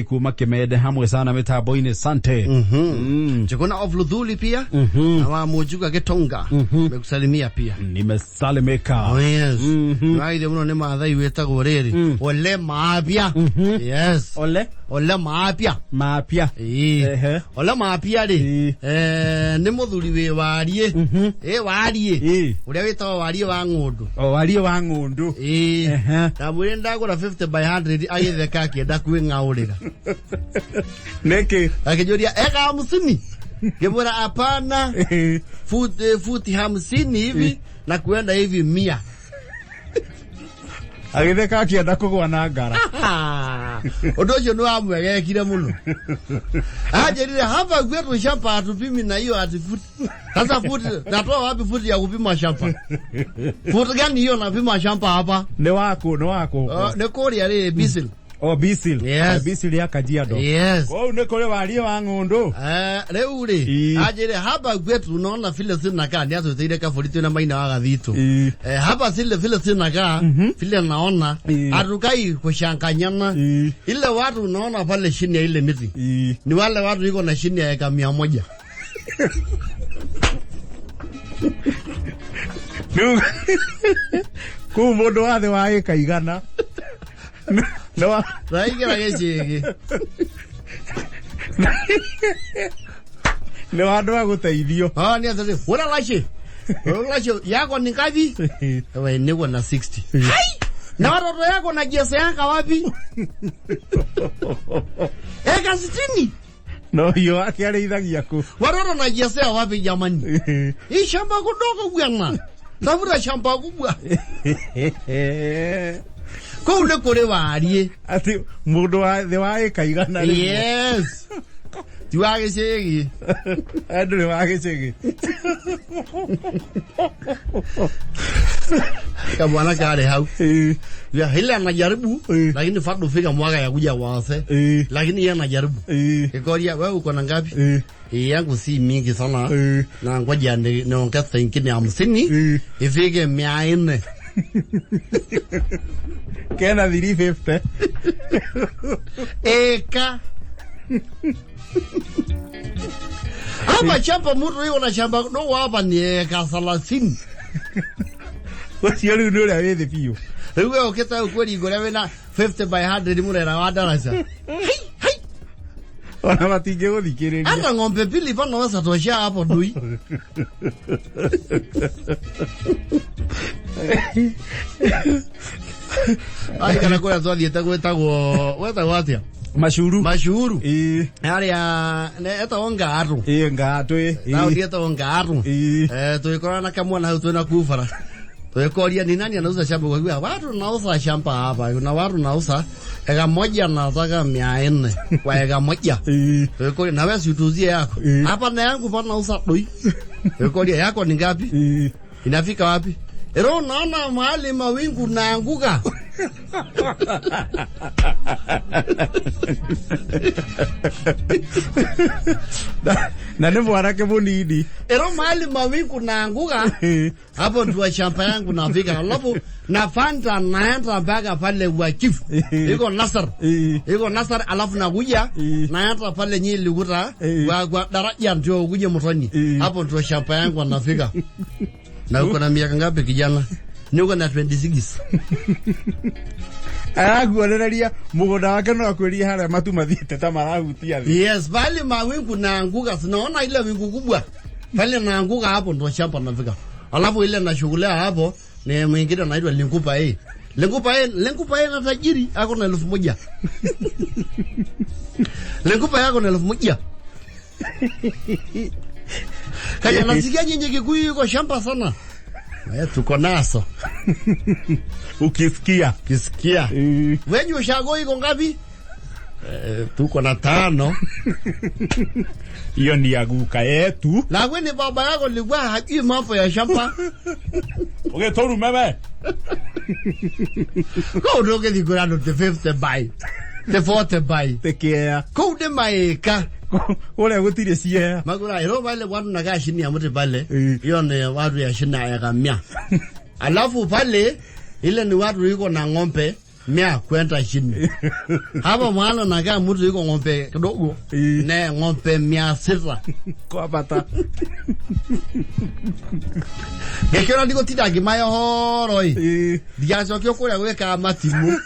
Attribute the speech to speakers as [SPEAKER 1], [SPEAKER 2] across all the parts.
[SPEAKER 1] Kuma kemede hamwe sana mitambo-ini sante.
[SPEAKER 2] Chukuna ofludhuli pia. Awa mojuga getonga. Mekusalimia pia.
[SPEAKER 1] Nimesalimika.
[SPEAKER 2] Oh yes. Raide mno nema adha iweta goreri. Ole maapia. Yes. Ole maapia.
[SPEAKER 1] Maapia.
[SPEAKER 2] Ole maapia de. Nemo dhuli warie. Warie. Ule weta warie wangondo.
[SPEAKER 1] Warie wangondo.
[SPEAKER 2] Na mwenda kwa 50 by 100 aye the kaki da kuenga ulega.
[SPEAKER 1] Neke
[SPEAKER 2] akijoria eka 50 gebora hapana futi 50 hivi na kuenda hivi 100
[SPEAKER 1] agitheka akienda kugwa na ngara
[SPEAKER 2] odojo no amwege kire muno ajerire hapa gwetu shamba atupimi na hiyo ati futi sasa futi natoa wapi futi ya kupima shamba futi gani hiyo napima shamba hapa
[SPEAKER 1] ne wako
[SPEAKER 2] ne kori ya bisil.
[SPEAKER 1] Bisil.
[SPEAKER 2] Yes.
[SPEAKER 1] Bisil ya Kajiado.
[SPEAKER 2] Yes.
[SPEAKER 1] Unekole walie wangondo.
[SPEAKER 2] Leure. Ajere hapa kwetu unaona vile sinakaa ndio tuteile ka foliti na maina wa Gathito. Hapa vile sinakaa vile naona atukai kushanganyana. Ile watu unaona pale chini ya ile miti. Ni wale watu iko na chini ya eka 100.
[SPEAKER 1] Kumodo wathe wa eka igana. No,
[SPEAKER 2] raigera gechege.
[SPEAKER 1] No ando guteithio.
[SPEAKER 2] Ni athe. Wala lashe yako ni ngapi? Wewe niko na 60. Hai! Na watoto yako na jesa yaka wapi? Eka 60.
[SPEAKER 1] No hiyo akiarithagia ku.
[SPEAKER 2] Watoto na jesa wapi jamani? Hii shamba kudogo bwana. Tafuta shamba kubwa. Ko ule kore warie
[SPEAKER 1] ati mundu wa the wa ikaigana.
[SPEAKER 2] Yes. Tiwage chegi.
[SPEAKER 1] Adu wage chegi.
[SPEAKER 2] Kama ana kare hau. Ya hile anajaribu lakini fadu fika mwaka ya kuja wase. Lakini yeye anajaribu. Ikoria wewe uko na ngapi? Yangu si mingi sana. Na ngoja niongeze ingine 50 ifike 100.
[SPEAKER 1] Kena 350.
[SPEAKER 2] Eka. Hapa chapa mtu hiyo na shamba no hapa ni eka 30.
[SPEAKER 1] What's your new the view?
[SPEAKER 2] Wewe ukita ukweli igore na 50 by 100 murera wa darasa. Hai.
[SPEAKER 1] Ona matinge guthikireria.
[SPEAKER 2] Hata ng'ombe pili bana wasa tosha hapo ndui. Ai kana kwa zodi etagwo weta atia mashuru ari ya eta ongaru
[SPEAKER 1] ngatu
[SPEAKER 2] na ndieta ongaru tuikora kamwana hau tuna kufara tuikoria ni nani anauza shamba kwa hiyo watu nauza shamba hapa na watu nauza eka moja nataka 400 kwa eka moja tuikoria na wewe utuzie yako hapa na yangu bana nauza doi tuikoria yako ni ngapi inafika wapi? Ero naona mahali mawingu naanguka.
[SPEAKER 1] Na nemo warake bonidi.
[SPEAKER 2] Ero mahali mawingu naanguka. Hapo ndio shamba yangu nafika. Alafu na fanta naenda mpaka pale wa chifu. Iko Nasar alafu nakuja naenda pale Nyili kuta kwa daraja ndio kuje Mtoni. Hapo ndio shamba yangu nafika. Na uko na miaka ngapi kijana? Niko na 26.
[SPEAKER 1] Guonereria mugunda wake no akweria hara matu mathiete ta marahutia thi.
[SPEAKER 2] Yes, bali mawingu naanguka, sinaona ile wingu kubwa. Pale naanguka hapo ndo shamba nafika. Alafu ile na shughuli hapo ni mwingine anaitwa Linkupa A. Linkupa A na tajiri ako na 1000. Linkupa yako na 1000. Kaya nasikia nyenye Kikuyu yuko shamba sana. Tuko naso.
[SPEAKER 1] Ukisikia.
[SPEAKER 2] Wenye ushago iko ngapi? Tuko na 5.
[SPEAKER 1] Hiyo ni yaguka yetu.
[SPEAKER 2] Na wewe baba yako alikuwa hajui mambo ya shamba.
[SPEAKER 1] Okay, toru meme.
[SPEAKER 2] Ko ndoke digurano the 50 by. The 40 by.
[SPEAKER 1] Tekea.
[SPEAKER 2] Ko de maeka.
[SPEAKER 1] Ole gutire cie.
[SPEAKER 2] Magura ero wale watu nakaa chini ya mti pale. Hiyo ni watu ya shina ya kamia. Alafu pale ile ni watu yuko na ng'ombe mia kwenda chini. Hapa mwana nakaa mtu yuko ng'ombe kidogo. Ne ng'ombe 600
[SPEAKER 1] kwa pata.
[SPEAKER 2] Gekera ndiko tidagi mayo horoi. Diacho kyokora gweka matimu.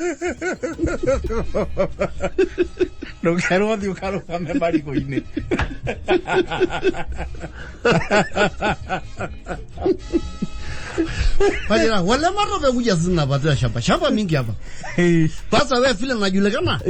[SPEAKER 1] No kero ndi ukaro kame mariko ine.
[SPEAKER 2] Pajira wala marobe kuja zina baada shamba. Shamba mingi hapa. Sasa wewe vile unajulikana?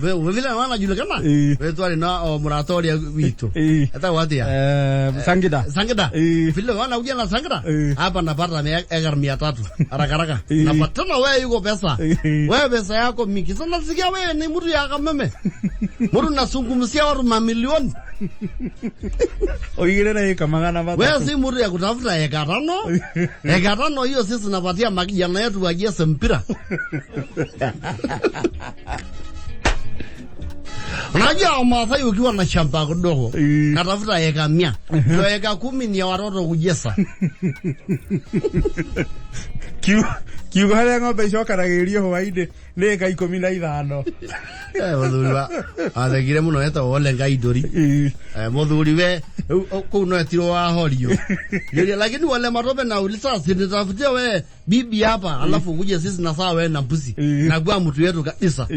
[SPEAKER 2] Wewe vile unajulikana? Wewe tu ali na moratori wito. Hata wapi ya?
[SPEAKER 1] Sangida.
[SPEAKER 2] Sangida. Vile wanakuja na Sangida? Hapa napata egar 300. Haraka. Napata wewe yuko pesa. Wewe pesa yako mingi. Sasa nasikia wewe ni mtu ya kameme. Mtu nasungumzia watu mamilioni.
[SPEAKER 1] Oigire na eka magana matatu.
[SPEAKER 2] Wewe si mtu ya kutafuta eka 5. Eka 5 hiyo sisi tunapatia makijana yetu wajeze mpira. Unajua maasai ukiwa na shamba kidogo, natafuta eka 100. Ndio eka 10 ni ya watoto kujesa.
[SPEAKER 1] Kiugo haria ng'ombe icokaragirio hwainde ni eka 15.
[SPEAKER 2] Muthuri wa athegire muno eta wole ngai ndori. Muthuri we ku no etiro wa horio. Lakini wale marobe na ulisa sinitafutia we bibi hapa alafu kuje sisi na sawa wewe na mbuzi. Na kwa mtu yetu kabisa.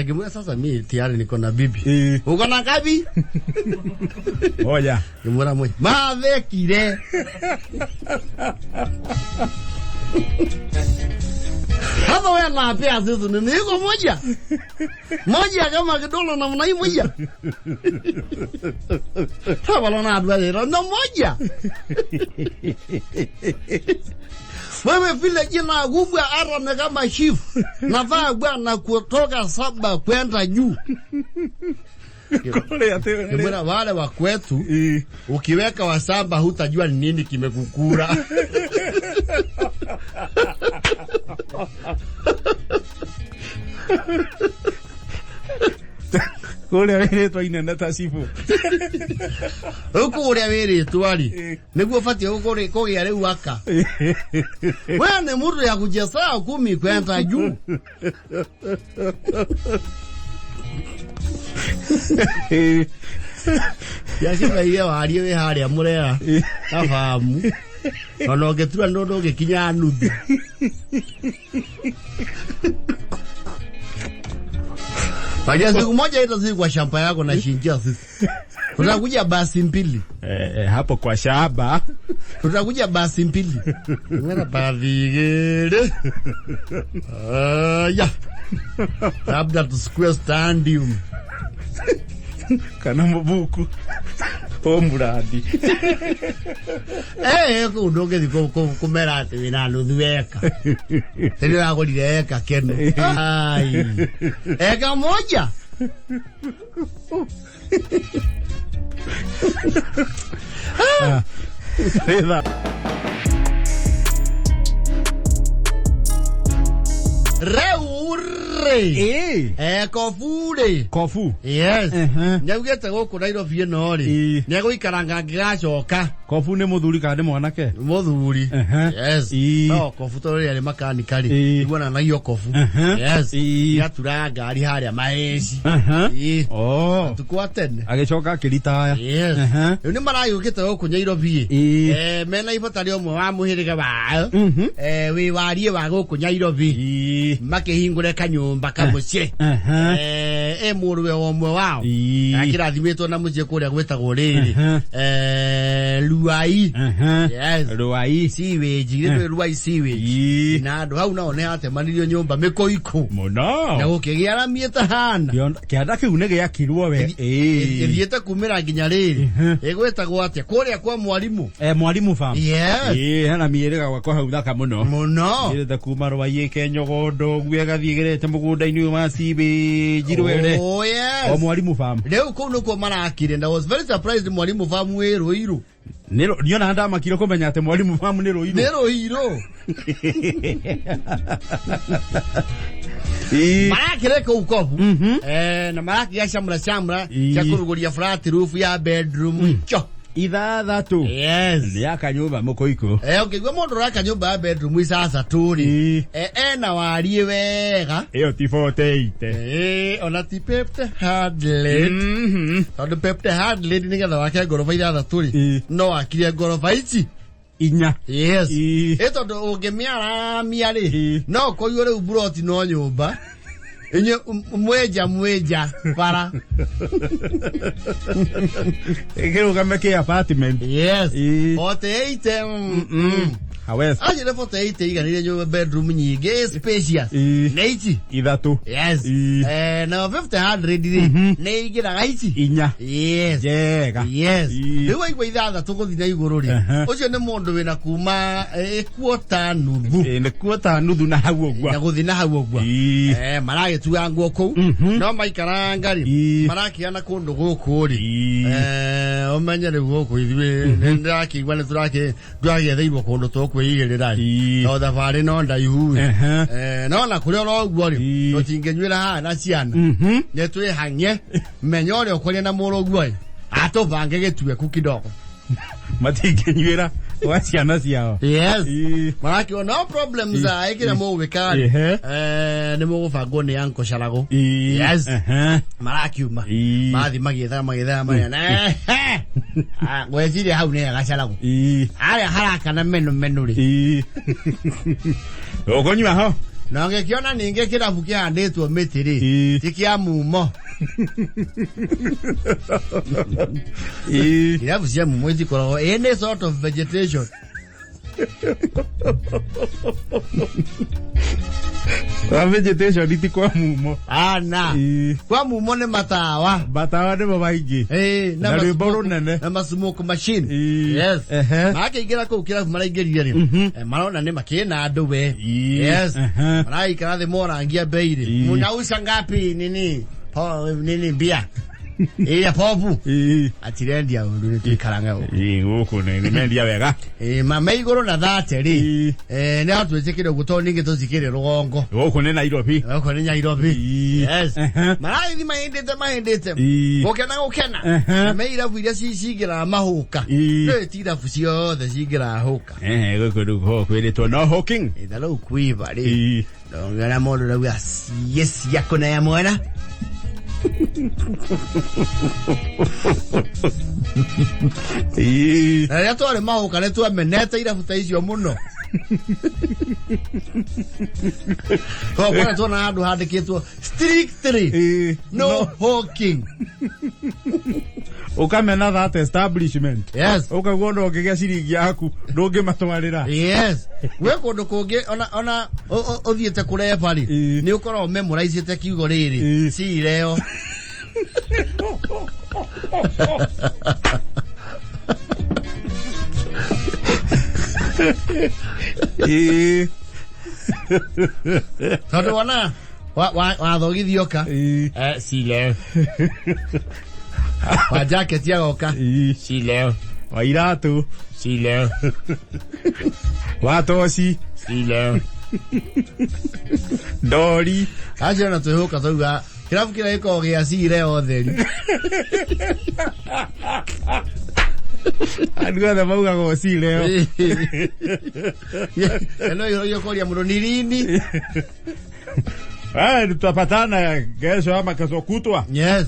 [SPEAKER 2] Kimwe sasa mimi tayari niko na bibi. Uko na ngapi?
[SPEAKER 1] Moja.
[SPEAKER 2] Kimura moja. Mavekire. Hapa wewe na pia sisi ni niko moja. Moja kama kidogo namna hii moja. Hapa lona adwale ndo moja. Wewe vile jina kubwa ara kama chief. Nafaa bwana kutoka 7 kwenda juu. Kimura wale wa kwetu ukiweka wa 7 hutajua ni nini kimekukura.
[SPEAKER 1] Kule wele to ina nata sifu.
[SPEAKER 2] Kule wele to ali. Niguo fatia ukore kogia leo waka. Wewe ni mtu ya kujesa 10 kwenda juu. Yashika hiyo hali we hali amurera. Afahamu. Ono getura ndodo gekinya nuthu. Baada siku moja itazidi kwa shamba yako na shinjia sisi. Tutakuja basi mbili.
[SPEAKER 1] Hapo kwa shamba.
[SPEAKER 2] Tutakuja basi mbili. Ngara bavigere. Ya. Labda tusikue standium.
[SPEAKER 1] Kana mbuku. Omuradi.
[SPEAKER 2] Kudoge diko kumera ati wina nuthu eka. Ndio agorire eka keno. Ai. Eka moja.
[SPEAKER 1] Sasa Kofu.
[SPEAKER 2] Yes. Nyagete goko Nairobi no ri. Nego ikaranga ngigacoka.
[SPEAKER 1] Kofu ni muthuri kana ni mwanake?
[SPEAKER 2] Muthuri. Yes. No, Kofu to ri ari makanikari. Igwana na iyo Kofu. Yes. Yatura ngari haria maeci.
[SPEAKER 1] Oh.
[SPEAKER 2] Tukwatene.
[SPEAKER 1] Agicoka kiritaya.
[SPEAKER 2] Yes. Ni marayukite goko Nairobi. Mena ibotari omwe wa muhiriga ba. Wi warie wa goko Nairobi. Makihingure kanyumba kamucie. Muruwe omwe wao. Akirathimitwo na mucie kuria gwetagwo riri. Ruai. Yes.
[SPEAKER 1] Ruai.
[SPEAKER 2] Siweji. Ruai siweji. Na andu hau nao ne atemanirio nyumba mikoiko.
[SPEAKER 1] Muno.
[SPEAKER 2] Na gukigiara mieta hana.
[SPEAKER 1] Kianda kiu ne giakirwo we.
[SPEAKER 2] Ithiete kumira nginya riri. Igwetagwo atia kuria kwa mwalimu.
[SPEAKER 1] Mwalimu fam.
[SPEAKER 2] Yes.
[SPEAKER 1] Hana mieriga gwakwa hau thaka muno.
[SPEAKER 2] Muno.
[SPEAKER 1] Irete kuma Ruai kenyogondo gwegathigirete mugunda-ini wa sibe jirwere.
[SPEAKER 2] Oh yes.
[SPEAKER 1] Mwalimu fam.
[SPEAKER 2] Leo kuno kwa marakire and I was very surprised mwalimu fam we Uriru.
[SPEAKER 1] Niona handa makiro komenya ate mwalimu fam ni Uriru.
[SPEAKER 2] Ni Uriru. Marakire ko ukovu. Na marakire shamra cha kuruguria flat roof ya bedroom. Cho.
[SPEAKER 1] ithathatu
[SPEAKER 2] yes
[SPEAKER 1] ya kanyumba mukoiko
[SPEAKER 2] ukigwa mundu raka nyumba bedroom isasa turi ena warie wega
[SPEAKER 1] iyo ti 48
[SPEAKER 2] ona ti pepte hardly tondu pepte hardly ni getha wake gorofa ithathatu ri no akire gorofa ici
[SPEAKER 1] inya
[SPEAKER 2] yes tondu ungemiara miari no koyore uburoti no nyumba inye mweja para
[SPEAKER 1] ekero kameke apartment
[SPEAKER 2] yes 48
[SPEAKER 1] hawes
[SPEAKER 2] ajele 48 iganire nyo bedroom nyingi spacious neiti
[SPEAKER 1] ithatu
[SPEAKER 2] yes na 500 ne igira gaiti
[SPEAKER 1] inya
[SPEAKER 2] yes
[SPEAKER 1] jega
[SPEAKER 2] yes ewa igwa ithathatu guthina iguru ri ucio ni mundu wina kuma quarter nuthu
[SPEAKER 1] ne quarter nuthu na hau ogwa
[SPEAKER 2] na guthina hau ogwa maragitua ngo kou no maikara ngari marakiana kundu guku ri omenyere guku ithwe ndakigwa ni turagetheirwo kundu to kwigirira no thabari no ndaihu no na kuria no gwori no tingenywira ha na ciana ne twi hanye menyore okoria na muro gwoi ato bange getue ku kidogo
[SPEAKER 1] matingenywira wa ciana ciao
[SPEAKER 2] yes maraki no problems aikira mo wekari ne mo gubango ni yanko sharago yes maraki uma mathi magitha maya gwetire hau ne gacarago ara haraka na menu ri
[SPEAKER 1] ogonywa ho
[SPEAKER 2] na ngekiona ninge kirabu kihanditwo mitiri tikia mumo kirabu cia mumo itikoro any sort of vegetation
[SPEAKER 1] wa vegetation iti kwa mumo
[SPEAKER 2] ana kwa mumo ne matawa
[SPEAKER 1] ne babaigi
[SPEAKER 2] na
[SPEAKER 1] riboro nene
[SPEAKER 2] na smoke machine yes makigira ko kirabu maraingiriria ri marona ne makina andu we yes maraikara the morangia beire munausa ngapi nini bia ya popu atirendia undu ni tuikaranga
[SPEAKER 1] guku ni mendia wega
[SPEAKER 2] mama igoro na thate ri ne atwecekire guto ninge tuzikire rugongo
[SPEAKER 1] guku ni Nairobi
[SPEAKER 2] yes maraithi mahindite gukena meira vuiria cicingira mahuka no tira fucio the cigira huka
[SPEAKER 1] guku rugo kwiritwo no hooking
[SPEAKER 2] ithalo kuiva ri ndongera mundu rauga yes yakona ya mwana ya tore mahuka ne tu meneta ira futa icio muno ko bora tu na andu handikitwo strictly no hawking
[SPEAKER 1] ukamena that establishment
[SPEAKER 2] yes
[SPEAKER 1] ukagona ukigea ciringi yaku ndungi matwarira
[SPEAKER 2] yes we kundu kungi ona othiete kurepa ri ni ukoro memorize te kiugo riri si leo Tondu wana wa thogithioka si leo wa jacket yagoka si leo
[SPEAKER 1] wa iratu
[SPEAKER 2] si leo
[SPEAKER 1] wa tosi
[SPEAKER 2] si leo
[SPEAKER 1] dori
[SPEAKER 2] aje na tuhuka tuga kirabu kira iko gia si leo theri
[SPEAKER 1] Andua da mauga go si leo
[SPEAKER 2] eno yo koria muno nilini
[SPEAKER 1] tutapatana kesho ama kesho kutwa
[SPEAKER 2] yes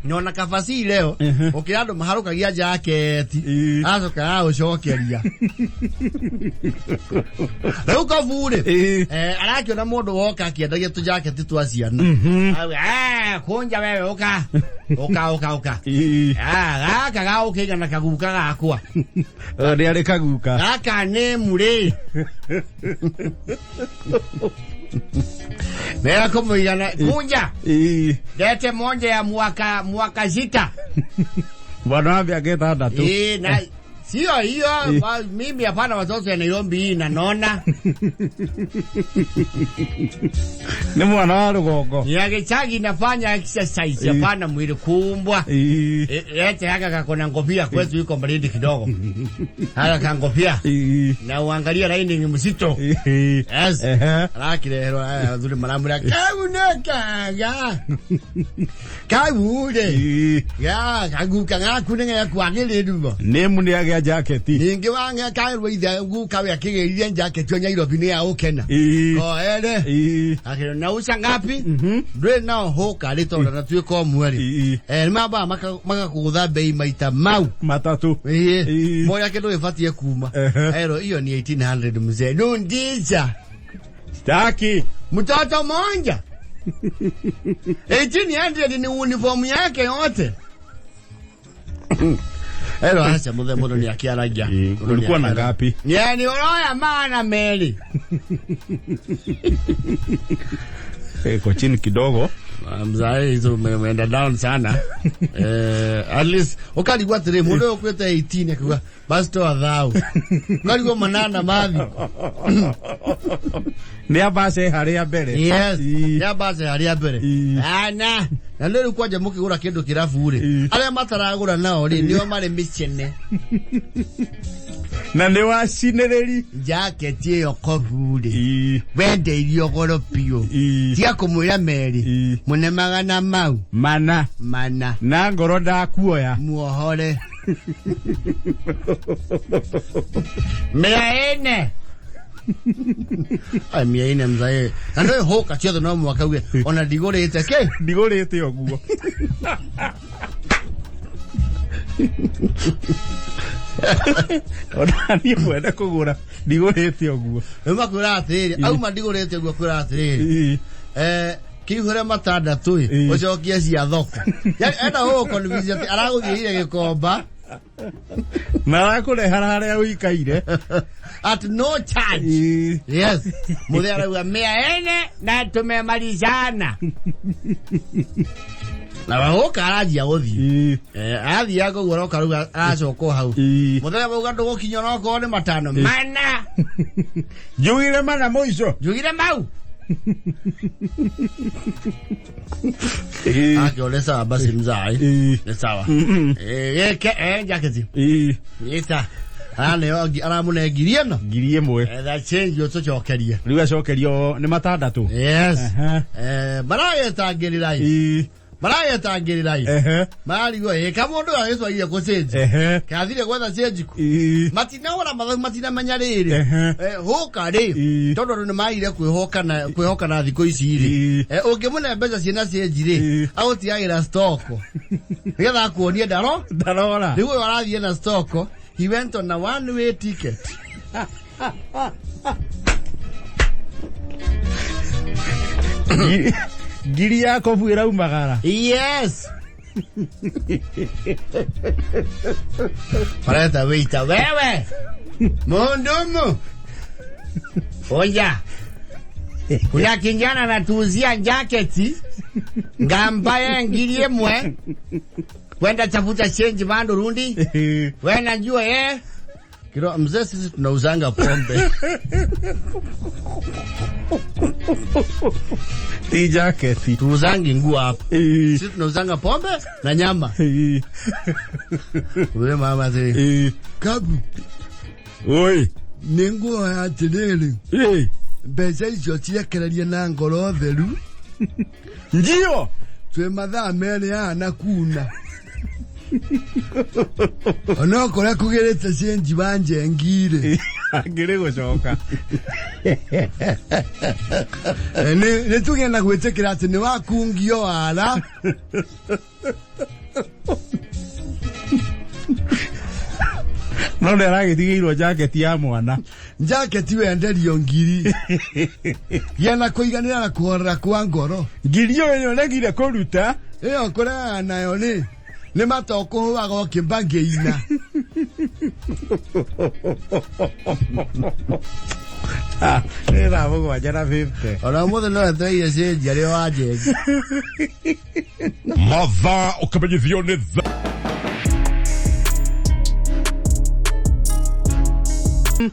[SPEAKER 2] nyona kafasi leo ukirando maharuka gia jacket azoka ucokeria leo kavure arakio na mundu woka akiendagia tu jacket tu aciana kunja wewe oka gaka ukiga na kaguka gakwa
[SPEAKER 1] ni ari kaguka
[SPEAKER 2] gaka ne mure Mera como yana kunja dete monja ya mwaka sita
[SPEAKER 1] bwana vya geta ndatu
[SPEAKER 2] na Sio hiyo, mimi hapana watoto ya Nairobi na nona.
[SPEAKER 1] Ni mwana wa Rugongo.
[SPEAKER 2] Yagechagi nafanya exercise hapana mwili kumbwa. Ete haka kakona ngopia kwetu yuko baridi kidogo. Haka kangopia. Na uangalia laini ni mzito. Yes. Lakile hero zuri malamura. Kauneka. Kaunde. Ya kaguka ngakune ya kwagele dubo.
[SPEAKER 1] Nemu ni ya jacket.
[SPEAKER 2] Ninge wanga kairwa ida nguka ya kige ile jacket yonya Nairobi ni ya okena. Ko ele. Akero na usa ngapi? Dwe na hoka lito na tuwe kwa mweri. Maba maka kugutha bei maita mau
[SPEAKER 1] matatu.
[SPEAKER 2] Moya kedo ifati ya kuma. Ero hiyo ni 1800 mzee. Ndija.
[SPEAKER 1] Staki.
[SPEAKER 2] Mtoto monja. 1800 ni uniform yake yote. Ero acha mzee modo ni akiaraja.
[SPEAKER 1] Ulikuwa na ngapi?
[SPEAKER 2] Yani oroya maana meli.
[SPEAKER 1] Kwa chini kidogo.
[SPEAKER 2] Mzae hizo umeenda down sana. At least ukali kwa 3 mudo kweta 18 kwa basi toa dhao. Ukali kwa manana mavi.
[SPEAKER 1] Ni abase haria bere.
[SPEAKER 2] Yes. Ni abase haria bere. Ana. Na leo kwa jamuki ura kendo kirafu ure. Ale mataragura nao ri niyo mare michene.
[SPEAKER 1] Na ne wa sinereri
[SPEAKER 2] jacket yo kovule. Wende iyo goropio. Tia kumura meri. Mune magana mau.
[SPEAKER 1] Mana. Na ngoro da kuoya.
[SPEAKER 2] Muohore. Meaene. Ai meaene mzae. Ando hoka chio no mwaka we. Ona digorete ke?
[SPEAKER 1] Digorete oguo. Ona ni mwenda kugura digorete oguo.
[SPEAKER 2] Makura atiri. Au madigorete oguo kura atiri. Kihure matada tui. Ochokia cia thoko. Enda hoko ni vision araguthire gikomba.
[SPEAKER 1] Narakure harare uikaire.
[SPEAKER 2] At no charge. Yes. Mudhara wa meaene na tumemalizana. Na wahoka araji ya othi. Athi yako goroka ruga acoko hau. Mudhara wa ndo gokinyo no ko ne matano. Mana.
[SPEAKER 1] Jugire mana moiso.
[SPEAKER 2] Jugire mau. Olesa basi mzai. Ni sawa. Jaketi. Ita. Aramune girie no.
[SPEAKER 1] Girie mwe.
[SPEAKER 2] That change yo chochokeria.
[SPEAKER 1] Riga chokerio ni matandatu.
[SPEAKER 2] Yes. Maraya tangirirai. Maraya tangirirai. Mari go kamondo ayeso iye ko change. Kathire gwetha change ku. Matina ora matina manyariri. Hoka ri. Todo ni maire kwihoka na thiko ici ri. Ungimune mbeca ciena change ri. Autiagira stock. Getha kuonie darora. Rigo arathie na stock. He went on a one-way ticket.
[SPEAKER 1] Giri yako fuira umagara.
[SPEAKER 2] Yes. Pareta weita wewe. Mondomo. Oya. Kuna kijana anatuuzia jaketi. Ngamba ngirie mwe. Wenda tafuta change bando rundi. Wewe najua kiro mzee sisi tunauzanga pombe.
[SPEAKER 1] Ti jacket.
[SPEAKER 2] Tuuzangi nguo hapa. Sisi tunauzanga pombe na nyama. Wewe mama zee. Kabu.
[SPEAKER 1] Oi.
[SPEAKER 2] Ninguo ya telele. Beza hizo tiekeralia na ngoro theru.
[SPEAKER 1] Ndio.
[SPEAKER 2] Twe mathaa mene nakuna. Ono kora kugereta change banje ngire.
[SPEAKER 1] Ngire gocoka.
[SPEAKER 2] Ne tugenda gwetekera ati ni wakungio ala.
[SPEAKER 1] No nderagithigirwo jacket ya mwana.
[SPEAKER 2] Jacket wenderio ngiri. Yana kuiganira na kuhorera kwa ngoro.
[SPEAKER 1] Ngiri yo negire kuruta.
[SPEAKER 2] Iyo kora nayo ni matoko huaga kimbange ina.
[SPEAKER 1] Era bogo ajara 50.
[SPEAKER 2] Ora mothe no thaia se jare waje.
[SPEAKER 1] Mother ukamenyithio ni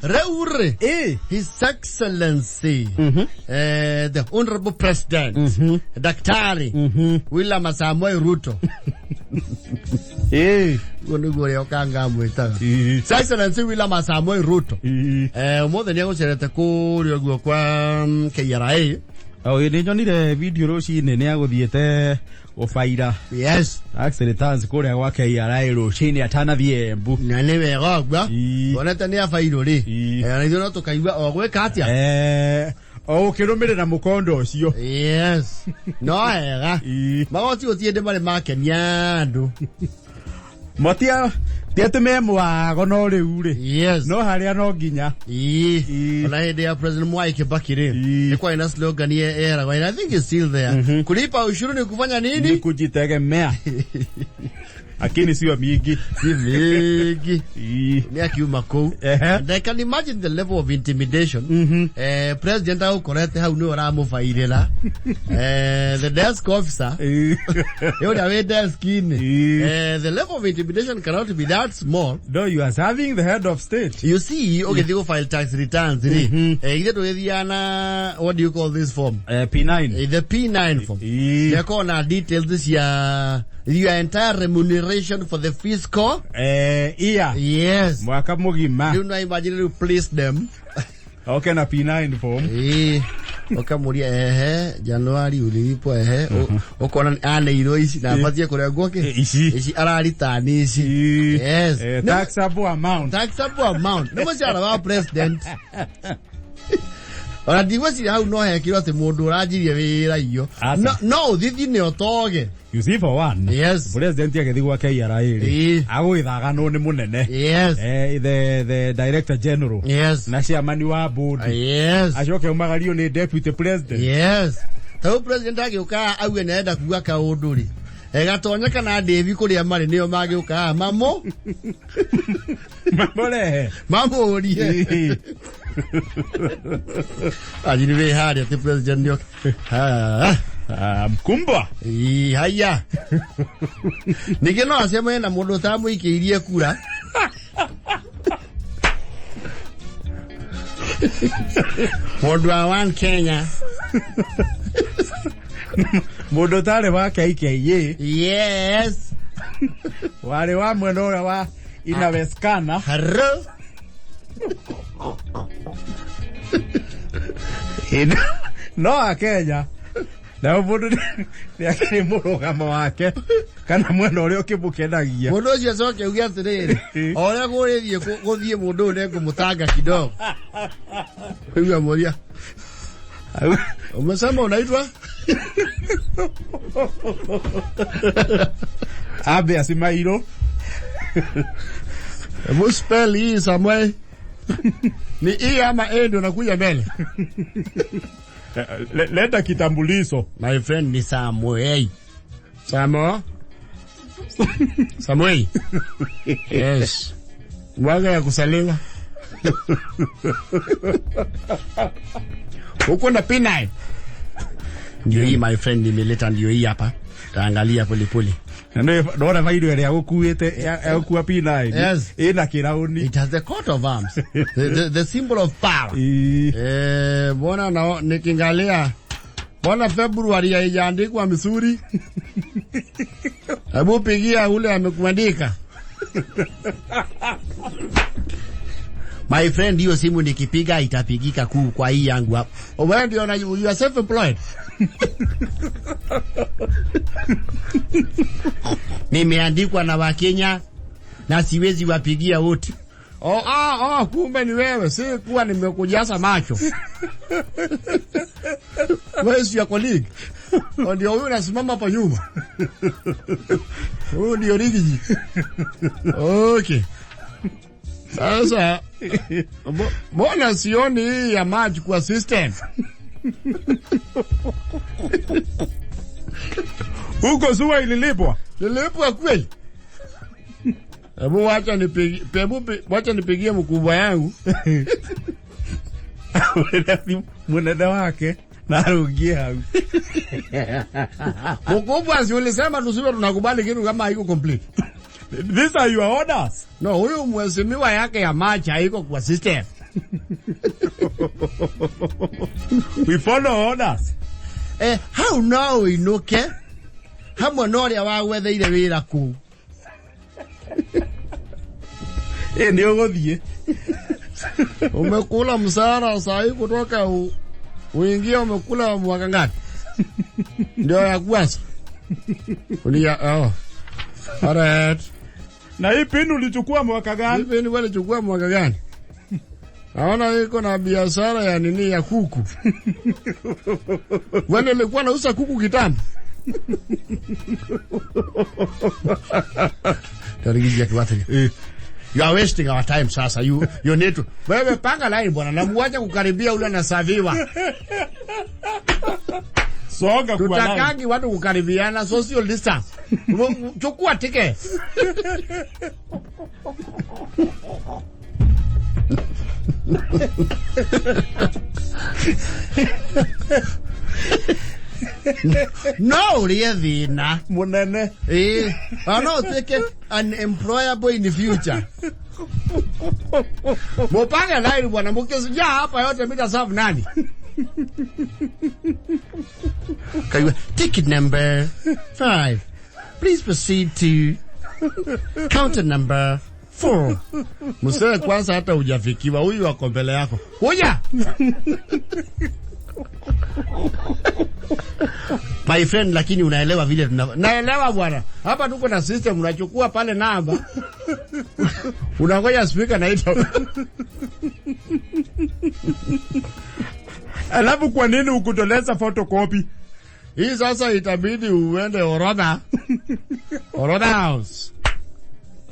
[SPEAKER 2] Reure. His Excellency. The Honorable President. Daktari. William Ruto. Gonugore okanga mwita. His Excellency William Ruto. More than you said at go kwa KRA.
[SPEAKER 1] Oh, you didn't need a video roshi nene aguthiete ofaira.
[SPEAKER 2] Yes.
[SPEAKER 1] Actually tanzi kore wa KRA roshi atana biembu.
[SPEAKER 2] Nane wegogwa. Oneta ni afairo ri. Na ithuno tukaigwa ogweka atia.
[SPEAKER 1] Kirumire na mukondo ucio.
[SPEAKER 2] Yes. No ega. Magoti otiende mare makenia andu.
[SPEAKER 1] Motia Tietume mwago no riu ri.
[SPEAKER 2] Yes.
[SPEAKER 1] No haria no nginya.
[SPEAKER 2] Ona hende ya President Mwai Kibaki ri. Ni kwa ina slogan ye era. I think it's still there. Kulipa ushuru ni kufanya nini?
[SPEAKER 1] Ni kujitegemea. Akini siwa mingi.
[SPEAKER 2] Si mingi. Ni akiuma kou. And I can imagine the level of intimidation. President au korete hau ni oramufairira. The desk officer. Yoda we desk in. The level of intimidation cannot be that small.
[SPEAKER 1] No, you are serving the head of state.
[SPEAKER 2] You see, okay, they go file tax returns. What do you call this form?
[SPEAKER 1] P9.
[SPEAKER 2] The P9 form. They call now details this year. Your entire remuneration for the fiscal
[SPEAKER 1] year.
[SPEAKER 2] Yes.
[SPEAKER 1] Mwaka mugima.
[SPEAKER 2] Do not imagine to place them.
[SPEAKER 1] Okay, na P9 form.
[SPEAKER 2] Okay, muria January ulipo okona ane iroisi na patia kore goke. Isi arari tani isi. Yes.
[SPEAKER 1] Taxable amount.
[SPEAKER 2] Taxable amount. No was our president. Ora diwasi hau no hekiro te mundu urajirie wira iyo. No, thithi ne otoge.
[SPEAKER 1] You see for one.
[SPEAKER 2] Yes.
[SPEAKER 1] President yagethi gwa KRA ri. Agwithaga no ni munene.
[SPEAKER 2] Yes.
[SPEAKER 1] The director general.
[SPEAKER 2] Yes.
[SPEAKER 1] Na chairman wa board.
[SPEAKER 2] Yes.
[SPEAKER 1] Ajoke umagario ni deputy president.
[SPEAKER 2] Yes. Tau president agiuka auge nenda kuga kaundu ri. Egatonyeka na Devi kuria mari niyo magiuka mamo.
[SPEAKER 1] Mamore.
[SPEAKER 2] Mamori. Ajini we hadi ati president ndio.
[SPEAKER 1] Mkumba.
[SPEAKER 2] Haya. Nigeno asema na mundu tamu ikiirie kura. Mundu wa one Kenya.
[SPEAKER 1] Mundu tare wa KKA.
[SPEAKER 2] Yes.
[SPEAKER 1] Wale wa mwendo wa inawezekana.
[SPEAKER 2] Hello.
[SPEAKER 1] No Kenya. Na mundu ni akiri murugamo wake kana mwena uria ukimukenagia
[SPEAKER 2] mundu ucio coke ugia atiriri oria gurithie guthie mundu ure ngumutanga kidogo wewe moria umesema unaitwa
[SPEAKER 1] Abe Asimairo
[SPEAKER 2] muspell hii Samuel ni hii ama endo nakuja mbele
[SPEAKER 1] leta kitambulisho.
[SPEAKER 2] My friend ni Samuel. Samuel. Yes. Mwaga ya kusaliwa. Uko na P9. Ndio hii my friend nimeleta ndio hii hapa. Taangalia pole pole.
[SPEAKER 1] Ndora faida ile ya ukuete ya kuwa P9.
[SPEAKER 2] Yes.
[SPEAKER 1] Ina kirauni.
[SPEAKER 2] It has the coat of arms. the symbol of power. Bona na nikingalia. Bona February haijaandikwa Missouri. Hebu pigia ule amekuandika. My friend, hiyo simu nikipiga itapigika kwa hii yangu hapa. Wewe ndio you are self employed. Nimeandikwa na Wakenya na siwezi wapigia wote. Kumbe ni wewe, si kuwa nimekujaza macho. Wewe si ya colleague. Ndio huyu anasimama hapa nyuma. Huyu ndio Rigiji. Okay. Sasa mbona sioni hii ya maji kwa system?
[SPEAKER 1] Huko zuwa ililipwa.
[SPEAKER 2] Nilipwa kweli. Hebu wacha nipigie mkubwa yangu.
[SPEAKER 1] Mwenenda wake na arugia.
[SPEAKER 2] Mkubwa si ulisema tusiwe tunakubali kitu kama haiko complete.
[SPEAKER 1] These are your orders.
[SPEAKER 2] No, huyu mheshimiwa yake ya maji haiko kwa system.
[SPEAKER 1] We follow orders.
[SPEAKER 2] How now inuke? Hamwe noria wagwetheire wira ku.
[SPEAKER 1] Ndio gothie.
[SPEAKER 2] Umekula msara sahi kutoka uingia umekula mwaka ngapi? Ndio ya kwanza. Alright.
[SPEAKER 1] Na hii pini ulichukua mwaka gani?
[SPEAKER 2] Hii pini ulichukua mwaka gani? Naona iko na biashara ya nini ya kuku. Wewe ulikuwa unauza kuku kitambo. Tarigija kiwata. You are wasting our time sasa. You need to. Wewe panga line bwana na muache kukaribia ule na saviwa.
[SPEAKER 1] Soga kwa line.
[SPEAKER 2] Tutakangi watu kukaribiana social distance. Chukua ticket. No, really, nah.
[SPEAKER 1] Munene.
[SPEAKER 2] I know, take unemployable in the future. Mopanga line bwana mukezi ja hapa yote mita serve nani? Ticket number 5. Please proceed to counter number 4. Msee kwanza hata hujafikiwa, huyu wako mbele yako. Kuja. My friend, lakini unaelewa vile naelewa bwana. Hapa tuko na system, unachukua pale namba. Unangoja speaker naita.
[SPEAKER 1] Alafu kwa nini ukutoleza photocopy?
[SPEAKER 2] Hii sasa itabidi uende orodha. Orodha house.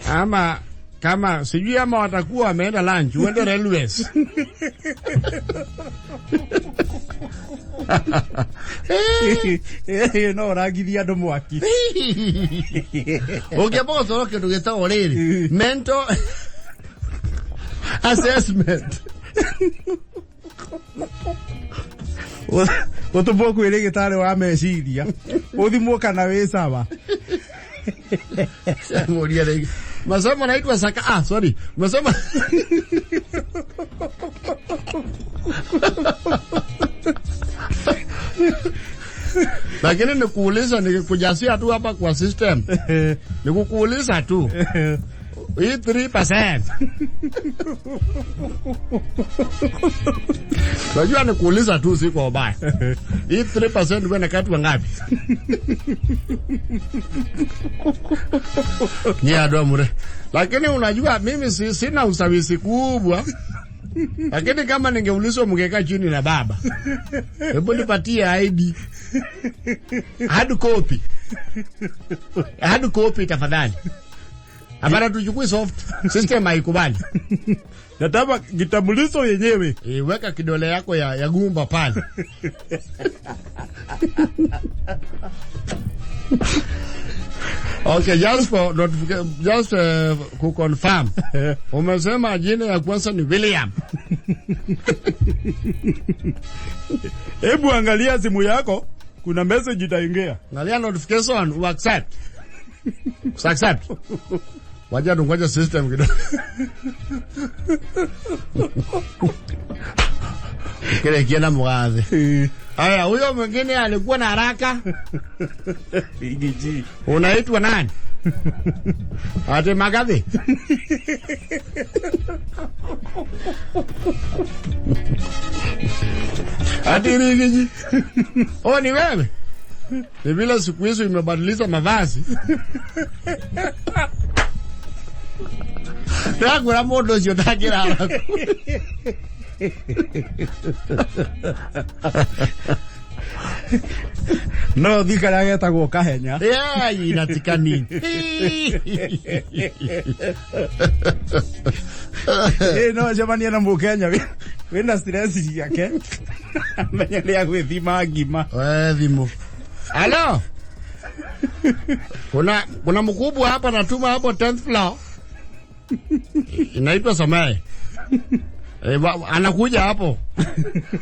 [SPEAKER 2] Ama kama sijui ama watakuwa wameenda lunch, uende railways.
[SPEAKER 1] No ragithia ndo mwaki.
[SPEAKER 2] Ukebo soroke tugeta oriri. Mental assessment.
[SPEAKER 1] Utuboku ile gitare wa meciria. Uthimwo kana we sawa.
[SPEAKER 2] Moria legi. Masomo naitwa saka. Sorry. Masomo. Lakini nikuuliza nikikujasia tu hapa kwa system. Nikuuliza tu. Hii 3%. Unajua nikuuliza tu si kwa ubaya. Hii 3% wewe nakatwa ngapi? Ado mure. Lakini unajua mimi sina usawisi kubwa. Lakini kama ningeulizwa mngeka chini na baba. Hebu nipatie ID. Hard copy tafadhali. Abara tuchukue soft system haikubali.
[SPEAKER 1] Nataka kitambulisho yenyewe.
[SPEAKER 2] Weka kidole yako ya gumba pale. Okay, just for notification, just to confirm. Umesema jina ya kwanza ni William.
[SPEAKER 1] Hebu angalia simu yako, kuna message itaingia.
[SPEAKER 2] Angalia notification, u accept. Accept. Waja system kidogo. Kile kienda mwaze. Haya, huyo mwingine alikuwa na haraka.
[SPEAKER 1] Bigiji.
[SPEAKER 2] Unaitwa nani? Ate Magabe. Ate Bigiji. Oh, ni wewe? Ni vile siku hizo imebadilisha mavazi. Nakura modo sio takira.
[SPEAKER 1] No dikara geta go kahenya.
[SPEAKER 2] Inatikani.
[SPEAKER 1] No jamani na mukenya wena stress yake. Menya ya gwithima ngima.
[SPEAKER 2] Thimu. Hello. Kuna mkubwa hapa natuma hapo 10th floor. Inaitwa Samae. Anakuja hapo.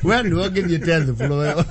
[SPEAKER 2] Wewe ndio ungeni 10th floor.